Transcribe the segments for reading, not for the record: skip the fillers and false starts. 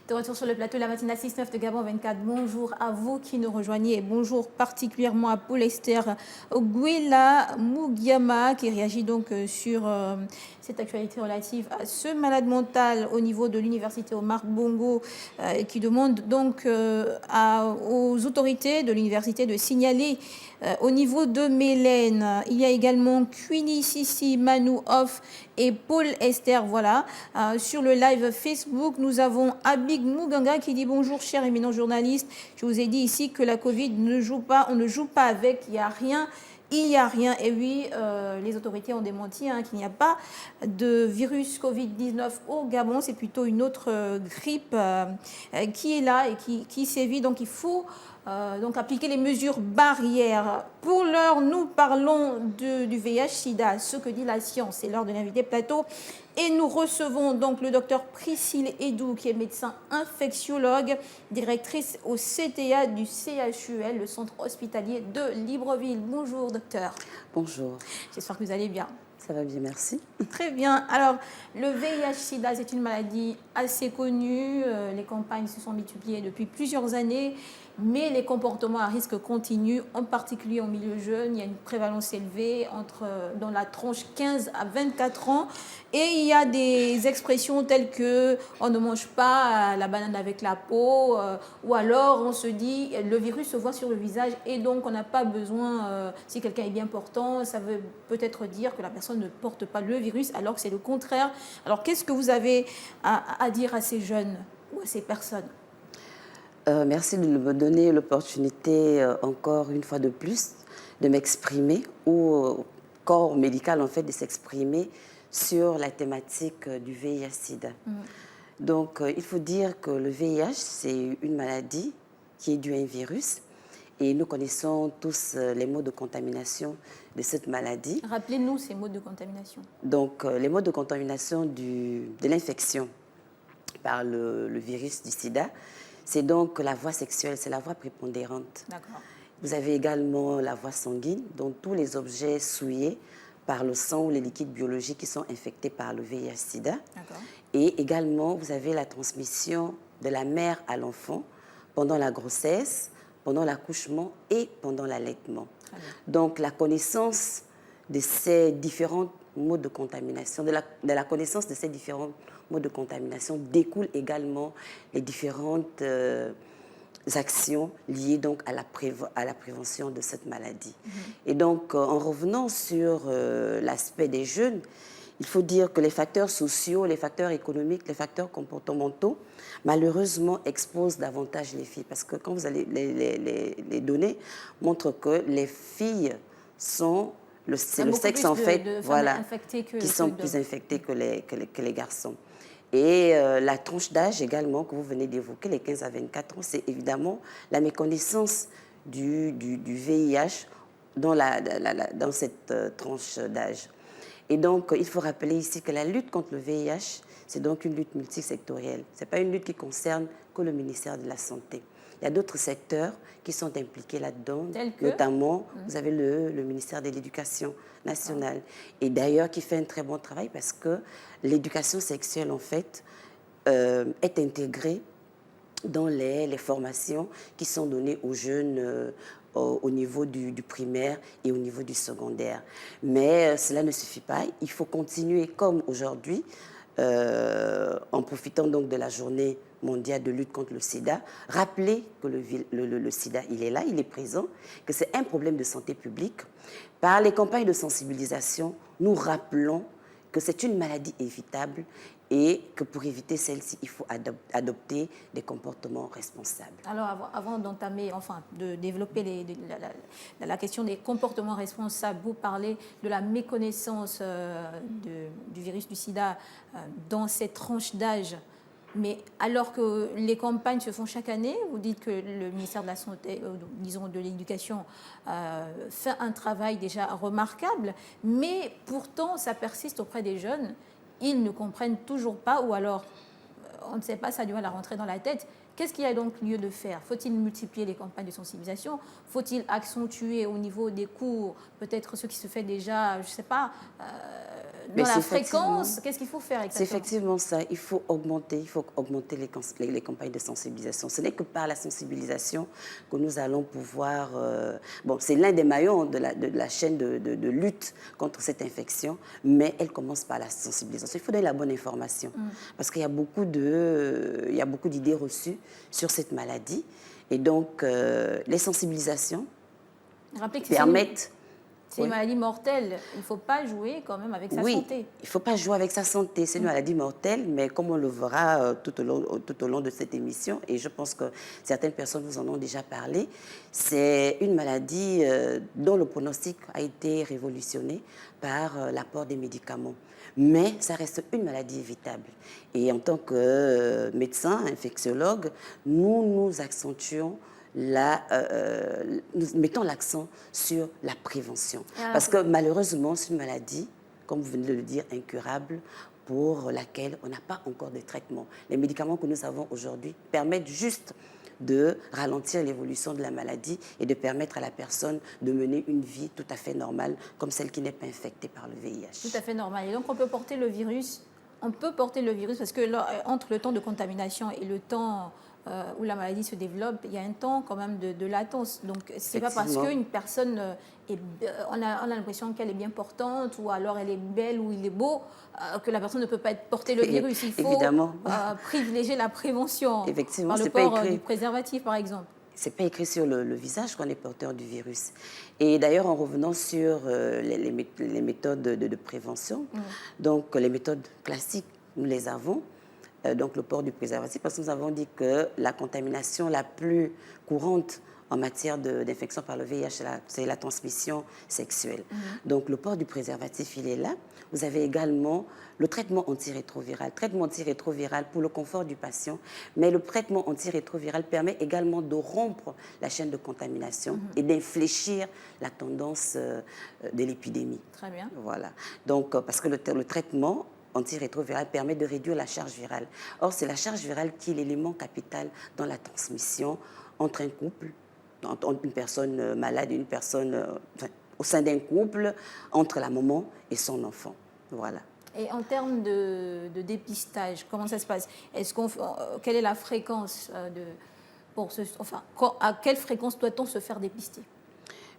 De retour sur le plateau, la matinale 6-9 de Gabon 24. Bonjour à vous qui nous rejoignez et bonjour particulièrement à Paul Esther Gouila Mugiama qui réagit donc sur cette actualité relative à ce malade mental au niveau de l'université Omar Bongo qui demande donc aux autorités de l'université de signaler au niveau de Mélène. Il y a également Queenie Sissi, Manu Off et Paul Esther. Voilà. Sur le live Facebook, nous avons Abig Muganga qui dit bonjour, cher éminent journaliste. Je vous ai dit ici que la Covid ne joue pas, on ne joue pas avec, il n'y a rien. Il n'y a rien. Et oui, les autorités ont démenti qu'il n'y a pas de virus Covid-19 au Gabon. C'est plutôt une autre grippe qui est là et qui sévit. Donc il faut donc appliquer les mesures barrières. Pour l'heure, nous parlons du VIH-Sida, ce que dit la science. C'est l'heure de l'invité plateau. Et nous recevons donc le docteur Priscille Edou, qui est médecin infectiologue, directrice au CTA du CHUL, le centre hospitalier de Libreville. Bonjour docteur. Bonjour. J'espère que vous allez bien. Ça va bien, merci. Très bien. Alors, le VIH-Sida, c'est une maladie assez connue. Les campagnes se sont multipliées depuis plusieurs années, mais les comportements à risque continuent, en particulier au milieu jeune. Il y a une prévalence élevée dans la tranche 15 à 24 ans. Et il y a des expressions telles que on ne mange pas la banane avec la peau, ou alors on se dit le virus se voit sur le visage et donc on n'a pas besoin, si quelqu'un est bien portant, ça veut peut-être dire que la personne ne porte pas le virus alors que c'est le contraire. Alors qu'est-ce que vous avez à dire à ces jeunes ou à ces personnes? Merci de me donner l'opportunité encore une fois de plus de m'exprimer ou au corps médical en fait de s'exprimer sur la thématique du VIH-Sida. Donc il faut dire que le VIH c'est une maladie qui est due à un virus et nous connaissons tous les modes de contamination de cette maladie. Rappelez-nous ces modes de contamination. Donc les modes de contamination de l'infection par le virus du sida, c'est donc la voie sexuelle, c'est la voie prépondérante. D'accord. Vous avez également la voie sanguine, donc tous les objets souillés par le sang ou les liquides biologiques qui sont infectés par le VIH-Sida. Et également, vous avez la transmission de la mère à l'enfant pendant la grossesse, pendant l'accouchement et pendant l'allaitement. Donc la connaissance de ces différents modes de contamination, de la connaissance de ces différents modes de contamination découlent également les différentes actions liées donc à la prévention de cette maladie. Et donc, en revenant sur l'aspect des jeunes, il faut dire que les facteurs sociaux, les facteurs économiques, les facteurs comportementaux, malheureusement, exposent davantage les filles. Parce que quand vous allez, les données montrent que les filles sont c'est le sexe en fait, voilà, qui sont plus infectés que les garçons. Et la tranche d'âge également que vous venez d'évoquer, les 15 à 24 ans, c'est évidemment la méconnaissance du VIH dans cette tranche d'âge. Et donc, il faut rappeler ici que la lutte contre le VIH, c'est donc une lutte multisectorielle. Ce n'est pas une lutte qui concerne que le ministère de la Santé. Il y a d'autres secteurs qui sont impliqués là-dedans, notamment, vous avez le ministère de l'Éducation nationale. Et d'ailleurs, qui fait un très bon travail parce que l'éducation sexuelle, en fait, est intégrée dans les formations qui sont données aux jeunes au niveau du primaire et au niveau du secondaire. Mais cela ne suffit pas. Il faut continuer comme aujourd'hui, en profitant donc de la journée mondiale de lutte contre le sida, rappeler que le sida, il est là, il est présent, que c'est un problème de santé publique. Par les campagnes de sensibilisation, nous rappelons que c'est une maladie évitable et que pour éviter celle-ci, il faut adopter des comportements responsables. Alors, avant d'entamer, enfin, de développer la question des comportements responsables, vous parlez de la méconnaissance du virus du sida dans cette tranche d'âge. Mais alors que les campagnes se font chaque année, vous dites que le ministère de la Santé, disons de l'Éducation, fait un travail déjà remarquable, mais pourtant ça persiste auprès des jeunes. Ils ne comprennent toujours pas, ou alors on ne sait pas, ça a du mal à rentrer dans la tête, Qu'est-ce qu'il y a donc lieu de faire? Faut-il multiplier les campagnes de sensibilisation? Faut-il accentuer au niveau des cours, peut-être ce qui se fait déjà, je ne sais pas, dans la fréquence? Qu'est-ce qu'il faut faire exactement? C'est effectivement ça. Il faut augmenter les campagnes de sensibilisation. Ce n'est que par la sensibilisation que nous allons pouvoir... bon, c'est l'un des maillons de la chaîne de lutte contre cette infection, mais elle commence par la sensibilisation. Il faut donner la bonne information, parce qu'il y a beaucoup d'idées reçues sur cette maladie. Et donc, les sensibilisations permettent... C'est une maladie mortelle. Il ne faut pas jouer quand même avec sa santé. Oui, il ne faut pas jouer avec sa santé. C'est une maladie mortelle, mais comme on le verra tout au long de cette émission, et je pense que certaines personnes vous en ont déjà parlé, c'est une maladie dont le pronostic a été révolutionné par l'apport des médicaments. Mais ça reste une maladie évitable. Et en tant que médecin, infectiologue, nous accentuons nous mettons l'accent sur la prévention. Parce que malheureusement, c'est une maladie, comme vous venez de le dire, incurable, pour laquelle on n'a pas encore de traitement. Les médicaments que nous avons aujourd'hui permettent juste de ralentir l'évolution de la maladie et de permettre à la personne de mener une vie tout à fait normale, comme celle qui n'est pas infectée par le VIH. Tout à fait normal. Et donc, on peut porter le virus parce que entre le temps de contamination et le temps où la maladie se développe, il y a un temps quand même de latence. Donc, ce n'est pas parce qu'une personne, on a l'impression qu'elle est bien portante ou alors elle est belle ou il est beau que la personne ne peut pas porter le virus. Il faut privilégier la prévention par le port du préservatif, par exemple. Ce n'est pas écrit sur le visage qu'on est porteur du virus. Et d'ailleurs, en revenant sur les méthodes de prévention, donc les méthodes classiques, nous les avons. Donc le port du préservatif, parce que nous avons dit que la contamination la plus courante en matière d'infection par le VIH, c'est la transmission sexuelle. Donc le port du préservatif, il est là. Vous avez également le traitement antirétroviral. Traitement antirétroviral pour le confort du patient, mais le traitement antirétroviral permet également de rompre la chaîne de contamination et d'infléchir la tendance de l'épidémie. Très bien. Voilà. Donc, parce que le traitement antirétroviral permet de réduire la charge virale. Or, c'est la charge virale qui est l'élément capital dans la transmission entre un couple, entre une personne malade et une personne au sein d'un couple, entre la maman et son enfant. Voilà. Et en termes de dépistage, comment ça se passe? Quelle est la fréquence à quelle fréquence doit-on se faire dépister?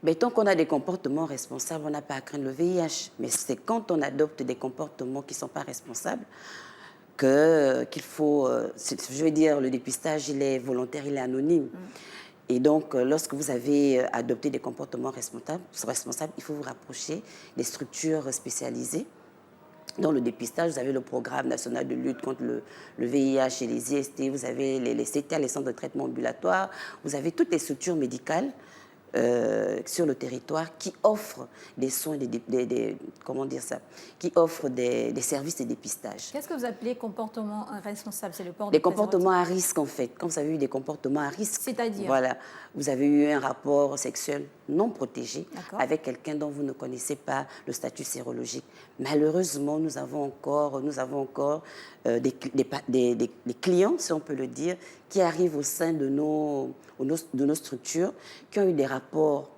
Mais tant qu'on a des comportements responsables, on n'a pas à craindre le VIH. Mais c'est quand on adopte des comportements qui ne sont pas responsables qu'il faut... je veux dire, le dépistage, il est volontaire, il est anonyme. Et donc, lorsque vous avez adopté des comportements responsables, il faut vous rapprocher des structures spécialisées. Dans le dépistage, vous avez le programme national de lutte contre le VIH et les IST, vous avez les CTA, les centres de traitement ambulatoire, vous avez toutes les structures médicales sur le territoire qui offrent des soins, qui offrent des services de dépistage. Qu'est-ce que vous appelez comportement responsable? C'est le port des comportements à risque, en fait. Quand vous avez eu des comportements à risque, c'est-à-dire, voilà, vous avez eu un rapport sexuel non protégé avec quelqu'un dont vous ne connaissez pas le statut sérologique. Malheureusement, nous avons encore des clients, si on peut le dire, qui arrivent au sein de nos structures, qui ont eu des rapports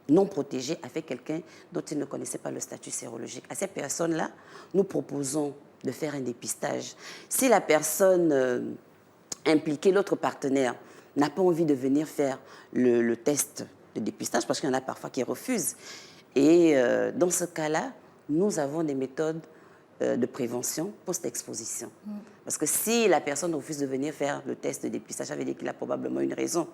non protégés avec quelqu'un dont ils ne connaissaient pas le statut sérologique. À ces personnes-là, nous proposons de faire un dépistage. Si la personne impliquée, l'autre partenaire, n'a pas envie de venir faire le test de dépistage, parce qu'il y en a parfois qui refusent, et dans ce cas-là, nous avons des méthodes de prévention post-exposition. Parce que si la personne refuse de venir faire le test de dépistage, ça veut dire qu'il a probablement une raison.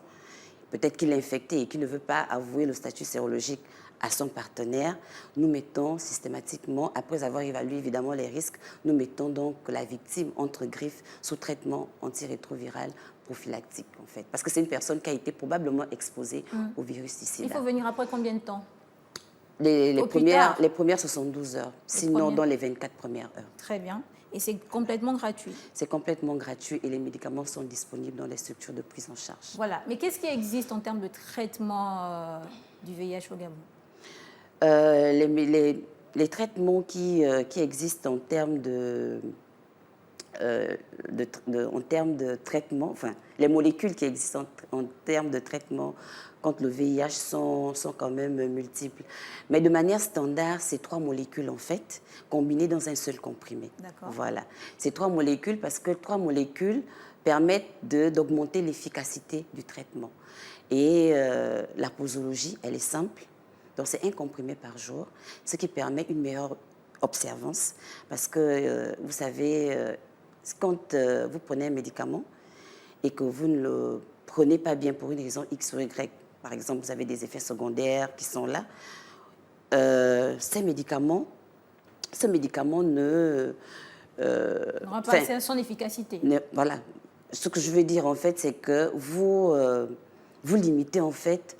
Peut-être qu'il est infecté et qu'il ne veut pas avouer le statut sérologique à son partenaire. Nous mettons systématiquement, après avoir évalué évidemment les risques, nous mettons donc la victime entre griffes sous traitement antirétroviral prophylactique, en fait. Parce que c'est une personne qui a été probablement exposée au virus ici. Il faut venir après combien de temps? Les premières, ce sont 12 heures. Sinon, dans les 24 premières heures. Très bien. Et c'est complètement gratuit? C'est complètement gratuit et les médicaments sont disponibles dans les structures de prise en charge. Voilà. Mais qu'est-ce qui existe en termes de traitement du VIH au Gabon? Les traitements qui existent en termes en termes de traitement, enfin, les molécules qui existent en termes de traitement contre le VIH sont quand même multiples. Mais de manière standard, c'est 3 molécules, en fait, combinées dans un seul comprimé. Voilà. C'est 3 molécules parce que 3 molécules permettent d'augmenter l'efficacité du traitement. Et la posologie, elle est simple. Donc, c'est un comprimé par jour, ce qui permet une meilleure observance. Parce que, vous savez, quand vous prenez un médicament et que vous ne le prenez pas bien pour une raison X ou Y, par exemple, vous avez des effets secondaires qui sont là, ce médicament n'aura pas son efficacité. Voilà. Ce que je veux dire, en fait, c'est que vous limitez, en fait,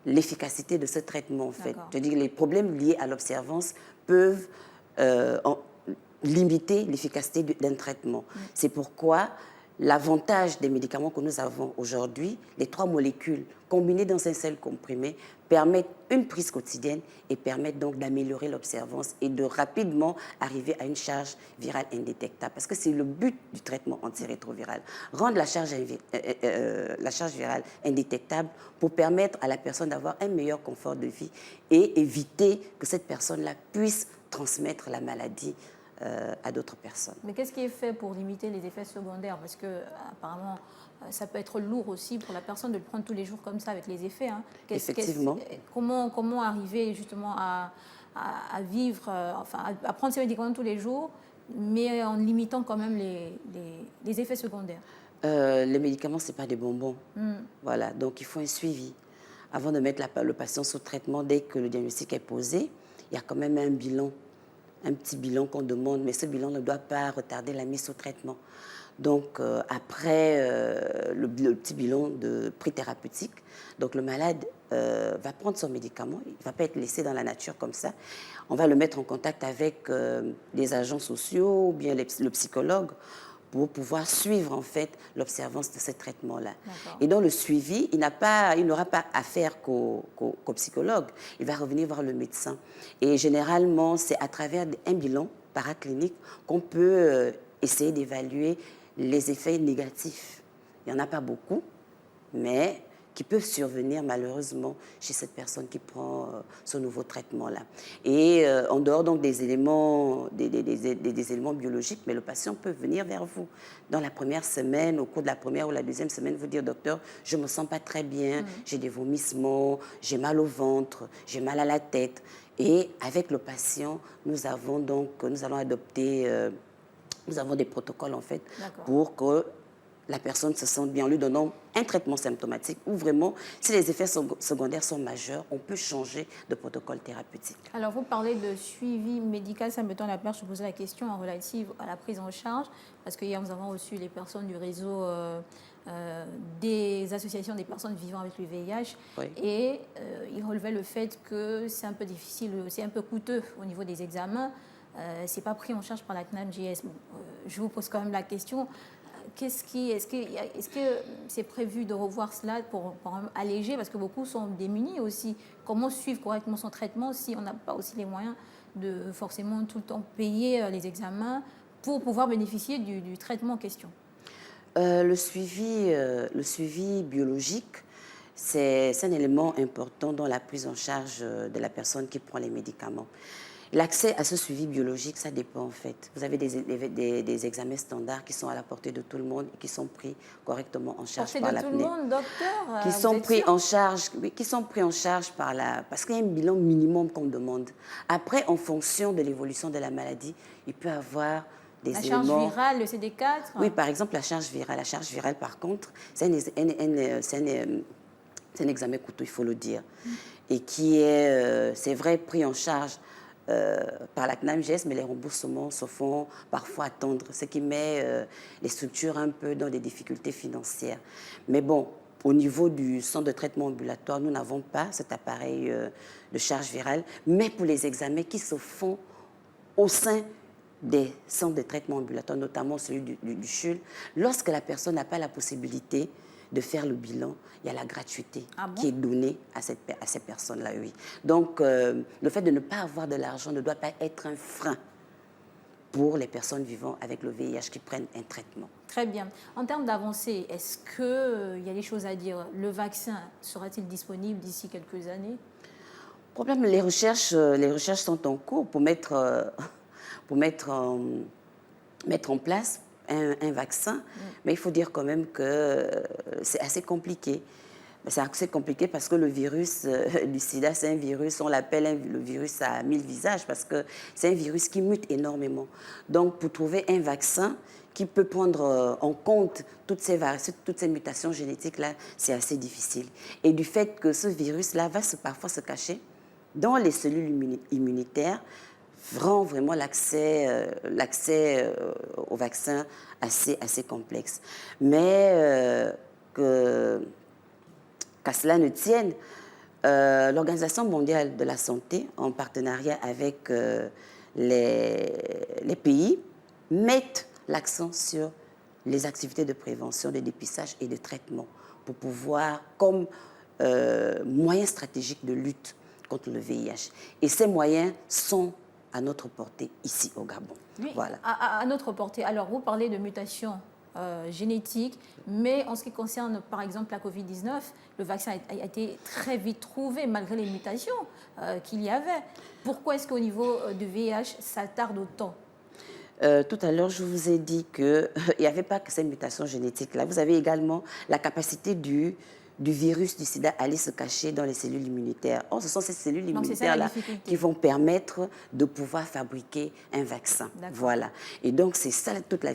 l'efficacité de ce traitement, en fait. Je dis que les problèmes liés à l'observance peuvent limiter l'efficacité d'un traitement. C'est pourquoi l'avantage des médicaments que nous avons aujourd'hui, les 3 molécules combinées dans un seul comprimé, permettent une prise quotidienne et permettent donc d'améliorer l'observance et de rapidement arriver à une charge virale indétectable. Parce que c'est le but du traitement antirétroviral, rendre la charge virale indétectable pour permettre à la personne d'avoir un meilleur confort de vie et éviter que cette personne-là puisse transmettre la maladie à d'autres personnes. Mais qu'est-ce qui est fait pour limiter les effets secondaires? Parce que apparemment, ça peut être lourd aussi pour la personne de le prendre tous les jours comme ça avec les effets. Hein. Effectivement. Comment arriver justement à vivre, à prendre ces médicaments tous les jours, mais en limitant quand même les effets secondaires? Les médicaments, ce n'est pas des bonbons. Voilà, donc il faut un suivi. Avant de mettre le patient sous traitement, dès que le diagnostic est posé, il y a quand même un bilan. Un petit bilan qu'on demande, mais ce bilan ne doit pas retarder la mise sous traitement. Donc, après le petit bilan de prix thérapeutique, donc le malade va prendre son médicament, il ne va pas être laissé dans la nature comme ça. On va le mettre en contact avec les agents sociaux ou bien le psychologue pour pouvoir suivre en fait l'observance de ce traitement-là. Et dans le suivi, il n'aura pas affaire qu'au psychologue, il va revenir voir le médecin. Et généralement, c'est à travers un bilan paraclinique qu'on peut essayer d'évaluer les effets négatifs. Il n'y en a pas beaucoup, mais qui peuvent survenir malheureusement chez cette personne qui prend ce nouveau traitement-là. Et en dehors donc des éléments biologiques, mais le patient peut venir vers vous dans la première semaine, au cours de la première ou la deuxième semaine, vous dire: docteur, je ne me sens pas très bien, j'ai des vomissements, j'ai mal au ventre, j'ai mal à la tête. Et avec le patient, nous allons adopter, nous avons des protocoles en fait pour que la personne se sente bien en lui donnant un traitement symptomatique ou vraiment, si les effets secondaires sont majeurs, on peut changer de protocole thérapeutique. Alors, vous parlez de suivi médical, ça me tend la perche de poser la question en relative à la prise en charge, parce qu'hier, nous avons reçu les personnes du réseau des associations des personnes vivant avec le VIH, et ils relevaient le fait que c'est un peu difficile, c'est un peu coûteux au niveau des examens, c'est pas pris en charge par la CNAM-JS. Je vous pose quand même la question. Est-ce que c'est prévu de revoir cela pour alléger, parce que beaucoup sont démunis aussi. Comment suivre correctement son traitement si on n'a pas aussi les moyens de forcément tout le temps payer les examens pour pouvoir bénéficier du traitement en question? Le suivi biologique, c'est un élément important dans la prise en charge de la personne qui prend les médicaments. L'accès à ce suivi biologique, ça dépend en fait. Vous avez des examens standards qui sont à la portée de tout le monde et qui sont pris correctement en charge par la CNAM. Portée de tout le monde, docteur? Qui sont pris en charge, par parce qu'il y a un bilan minimum qu'on demande. Après, en fonction de l'évolution de la maladie, il peut y avoir des éléments... La charge virale, le CD4? Oui, par exemple, la charge virale. La charge virale, par contre, c'est un examen coûteux, il faut le dire, et qui est, c'est vrai, pris en charge par la CNAM-JS, mais les remboursements se font parfois attendre, ce qui met les structures un peu dans des difficultés financières. Mais bon, au niveau du centre de traitement ambulatoire, nous n'avons pas cet appareil de charge virale, mais pour les examens qui se font au sein des centres de traitement ambulatoire, notamment celui du CHUL, lorsque la personne n'a pas la possibilité de faire le bilan, il y a la gratuité qui est donnée à ces personnes-là, oui. Donc, le fait de ne pas avoir de l'argent ne doit pas être un frein pour les personnes vivant avec le VIH qui prennent un traitement. Très bien. En termes d'avancée, est-ce qu'il y a des choses à dire? Le vaccin sera-t-il disponible d'ici quelques années? Problème, les recherches sont en cours pour mettre en place un vaccin, mais il faut dire quand même que c'est assez compliqué. C'est assez compliqué parce que le virus du sida, c'est un virus, on l'appelle le virus à 1000 visages parce que c'est un virus qui mute énormément. Donc, pour trouver un vaccin qui peut prendre en compte toutes ces mutations génétiques-là, c'est assez difficile. Et du fait que ce virus-là va parfois se cacher dans les cellules immunitaires, rend vraiment l'accès au vaccin assez complexe. Mais qu'à cela ne tienne, l'Organisation mondiale de la santé, en partenariat avec les pays, mettent l'accent sur les activités de prévention, de dépistage et de traitement pour pouvoir, comme moyen stratégique de lutte contre le VIH. Et ces moyens sont à notre portée ici au Gabon. Oui, voilà. À notre portée. Alors, vous parlez de mutations génétiques, mais en ce qui concerne, par exemple, la Covid-19, le vaccin a été très vite trouvé, malgré les mutations qu'il y avait. Pourquoi est-ce qu'au niveau du VIH, ça tarde autant? Tout à l'heure, je vous ai dit qu'il n'y avait pas que ces mutations génétiques-là. Vous avez également la capacité du virus du sida à aller se cacher dans les cellules immunitaires. Or, ce sont ces cellules immunitaires-là qui vont permettre de pouvoir fabriquer un vaccin. Voilà. Et donc, c'est ça toute la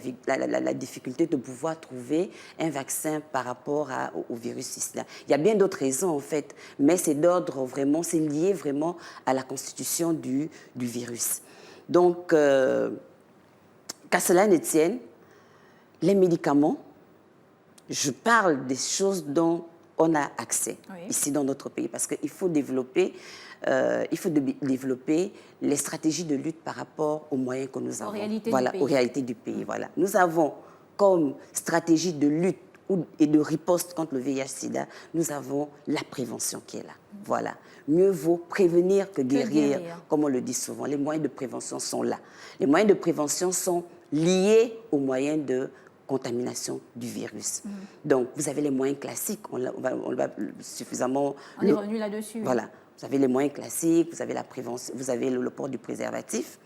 difficulté de pouvoir trouver un vaccin par rapport au virus du sida. Il y a bien d'autres raisons, en fait, mais c'est d'ordre vraiment, c'est lié vraiment à la constitution du virus. Donc, qu'à cela ne tienne, les médicaments, je parle des choses dont on a accès ici dans notre pays parce qu'il faut développer les stratégies de lutte par rapport aux moyens que nous avons. Aux réalités du pays. Voilà. Nous avons comme stratégie de lutte et de riposte contre le VIH-Sida, nous avons la prévention qui est là. Voilà. Mieux vaut prévenir que guérir, comme on le dit souvent. Les moyens de prévention sont là. Les moyens de prévention sont liés aux moyens de contamination du virus. Donc, vous avez les moyens classiques, on va suffisamment... On est revenu là-dessus. Voilà. Vous avez les moyens classiques, vous avez la prévention, vous avez le port du préservatif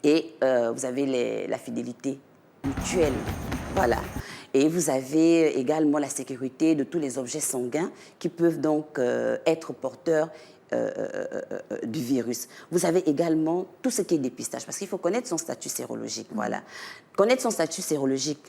et vous avez la fidélité mutuelle. Voilà. Et vous avez également la sécurité de tous les objets sanguins qui peuvent donc être porteurs du virus. Vous avez également tout ce qui est dépistage, parce qu'il faut connaître son statut sérologique. Voilà. Connaître son statut sérologique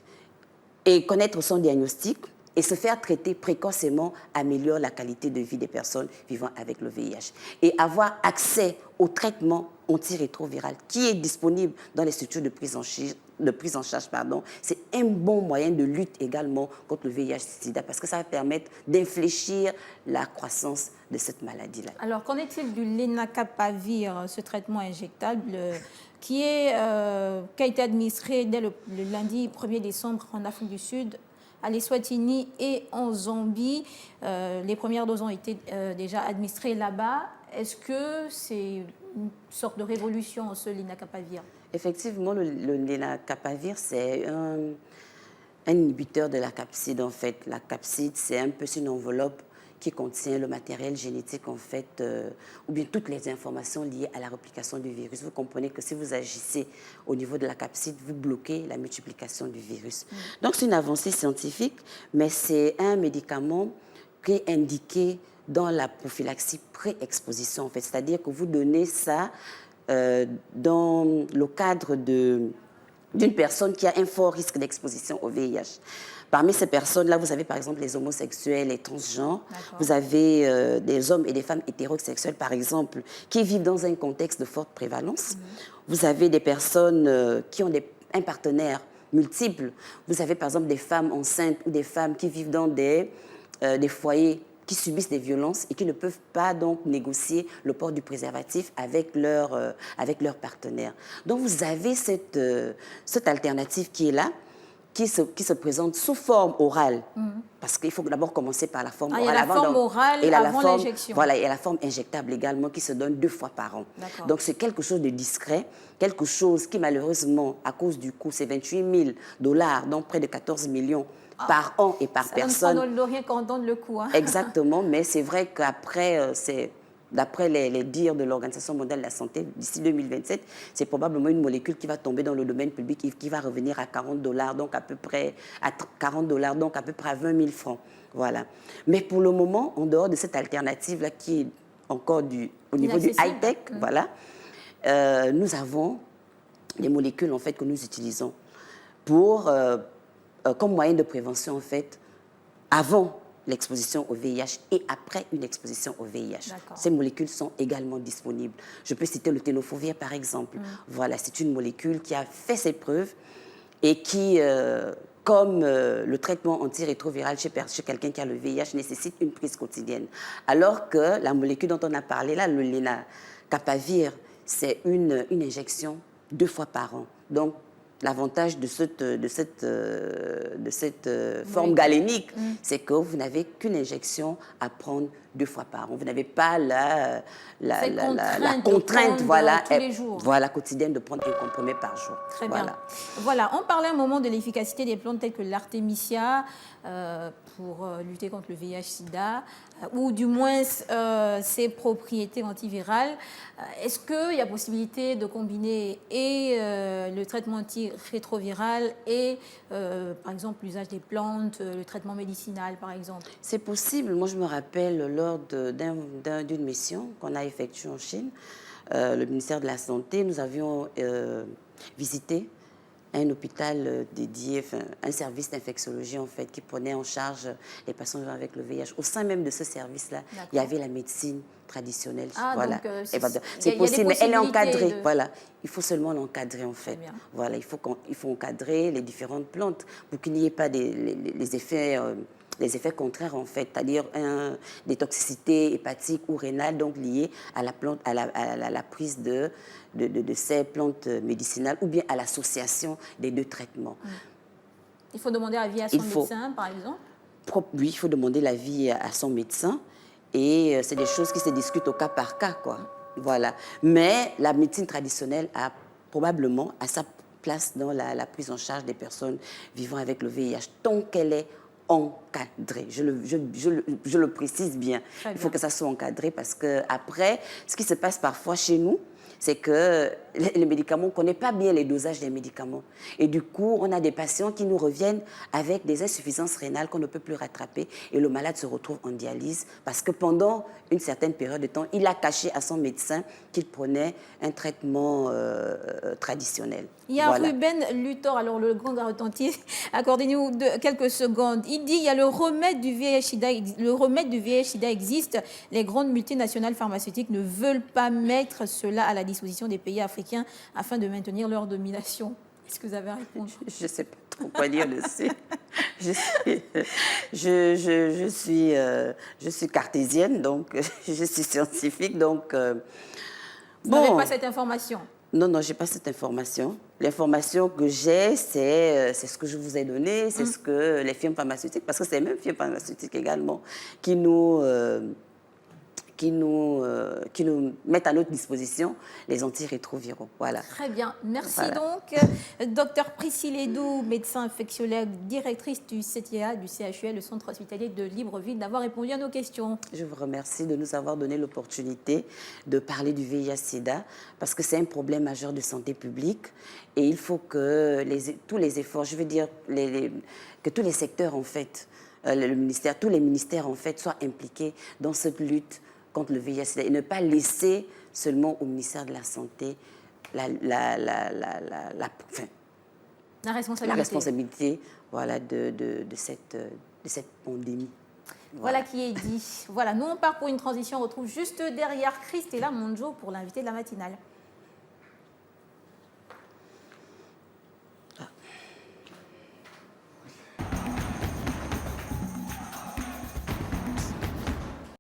et connaître son diagnostic et se faire traiter précocement améliore la qualité de vie des personnes vivant avec le VIH. Et avoir accès au traitement antirétroviral qui est disponible dans les structures de prise en charge, c'est un bon moyen de lutte également contre le VIH-Sida parce que ça va permettre d'infléchir la croissance de cette maladie-là. Alors, qu'en est-il du lenacapavir, ce traitement injectable qui a été administré dès le lundi 1er décembre en Afrique du Sud, à l'Eswatini et en Zambie? Les premières doses ont été déjà administrées là-bas. Est-ce que c'est une sorte de révolution, ce lenacapavir? Effectivement, le lenacapavir, c'est un inhibiteur de la capside, en fait. La capside, c'est un peu une enveloppe qui contient le matériel génétique, en fait, ou bien toutes les informations liées à la réplication du virus. Vous comprenez que si vous agissez au niveau de la capside, vous bloquez la multiplication du virus. Donc, c'est une avancée scientifique, mais c'est un médicament qui est indiqué dans la prophylaxie pré-exposition, en fait. C'est-à-dire que vous donnez ça dans le cadre d'une personne qui a un fort risque d'exposition au VIH. Parmi ces personnes-là, vous avez par exemple les homosexuels, les transgenres. Vous avez des hommes et des femmes hétérosexuels, par exemple, qui vivent dans un contexte de forte prévalence. Vous avez des personnes qui ont un partenaire multiple. Vous avez par exemple des femmes enceintes ou des femmes qui vivent dans des foyers qui subissent des violences et qui ne peuvent pas donc négocier le port du préservatif avec leur partenaire. Donc vous avez cette alternative qui est là, qui se présente sous forme orale. Parce qu'il faut d'abord commencer par la forme orale. Il y a la forme orale avant l'injection. Voilà, et la forme injectable également qui se donne 2 fois par an. Donc, c'est quelque chose de discret, quelque chose qui, malheureusement, à cause du coût, c'est 28 000 $, donc près de 14 millions par an et par personne. Ça ne donne rien qu'on donne le coût. Hein. Exactement, mais c'est vrai qu'après, d'après les dires de l'Organisation mondiale de la santé, d'ici 2027, c'est probablement une molécule qui va tomber dans le domaine public et qui va revenir à 40 $, donc à peu près à 40 $, donc à peu près à 20 000 francs. Voilà. Mais pour le moment, en dehors de cette alternative-là qui est encore au niveau du high-tech, voilà, nous avons des molécules en fait que nous utilisons pour comme moyen de prévention, en fait, avant l'exposition au VIH et après une exposition au VIH. Ces molécules sont également disponibles. Je peux citer le tenofovir, par exemple. Voilà, c'est une molécule qui a fait ses preuves et qui, comme le traitement antirétroviral chez quelqu'un qui a le VIH, nécessite une prise quotidienne. Alors que la molécule dont on a parlé, là, le lenacapavir, c'est une injection 2 fois par an. Donc, l'avantage de cette forme galénique, c'est que vous n'avez qu'une injection à prendre 2 fois par an. Vous n'avez pas la contrainte quotidienne de prendre un comprimé par jour. Très bien. Voilà, on parlait un moment de l'efficacité des plantes telles que l'artémisia pour lutter contre le VIH-Sida, ou du moins ses propriétés antivirales. Est-ce qu'il y a possibilité de combiner le traitement antirétroviral et, par exemple, l'usage des plantes, le traitement médicinal, par exemple? C'est possible. Moi, je me rappelle lors d'une mission qu'on a effectuée en Chine, le ministère de la Santé, nous avions visité un hôpital dédié, enfin, un service d'infectiologie en fait, qui prenait en charge les patients vivant avec le VIH. Au sein même de ce service-là, il y avait la médecine traditionnelle. Voilà. C'est possible, mais elle est encadrée. Voilà. Il faut seulement l'encadrer en fait. Voilà. Il faut encadrer les différentes plantes pour qu'il n'y ait pas les effets contraires en fait, c'est-à-dire des toxicités hépatiques ou rénales donc liées à la plante, à la prise de ces plantes médicinales ou bien à l'association des 2 traitements. Il faut demander l'avis à son médecin, par exemple? Oui, il faut demander l'avis à son médecin et c'est des choses qui se discutent au cas par cas, quoi. Voilà. Mais la médecine traditionnelle a probablement à sa place dans la prise en charge des personnes vivant avec le VIH tant qu'elle est encadré. Je le précise bien. Il faut que ça soit encadré parce que après, ce qui se passe parfois chez nous, c'est que les médicaments, on ne connaît pas bien les dosages des médicaments. Et du coup, on a des patients qui nous reviennent avec des insuffisances rénales qu'on ne peut plus rattraper et le malade se retrouve en dialyse parce que pendant une certaine période de temps, il a caché à son médecin qu'il prenait un traitement traditionnel. Il y a Ruben Luthor, alors le grand retentir, accordez-nous quelques secondes. Il dit il y a le remède du VIH-Sida existe. Les grandes multinationales pharmaceutiques ne veulent pas mettre cela à la disposition des pays africains afin de maintenir leur domination. Est-ce que vous avez à répondre? Je ne sais pas trop quoi dire dessus. Je suis cartésienne, donc je suis scientifique, donc... Vous n'avez pas cette information? Non, je n'ai pas cette information. L'information que j'ai, c'est ce que je vous ai donné, c'est ce que les firmes pharmaceutiques, parce que c'est les mêmes firmes pharmaceutiques également, qui nous mettent à notre disposition les antirétroviraux. Voilà. Très bien. Merci donc. Docteur Priscille Edou, médecin infectiologue, directrice du CTA, du CHUL, le Centre hospitalier de Libreville, d'avoir répondu à nos questions. Je vous remercie de nous avoir donné l'opportunité de parler du VIH-Sida parce que c'est un problème majeur de santé publique et il faut que tous les efforts, je veux dire, que tous les secteurs en fait, tous les ministères en fait soient impliqués dans cette lutte contre le VIH-Sida et ne pas laisser seulement au ministère de la Santé la responsabilité voilà, de cette pandémie. Voilà qui est dit. Voilà, nous on part pour une transition. On retrouve juste derrière Christella Monjo pour l'invité de la matinale.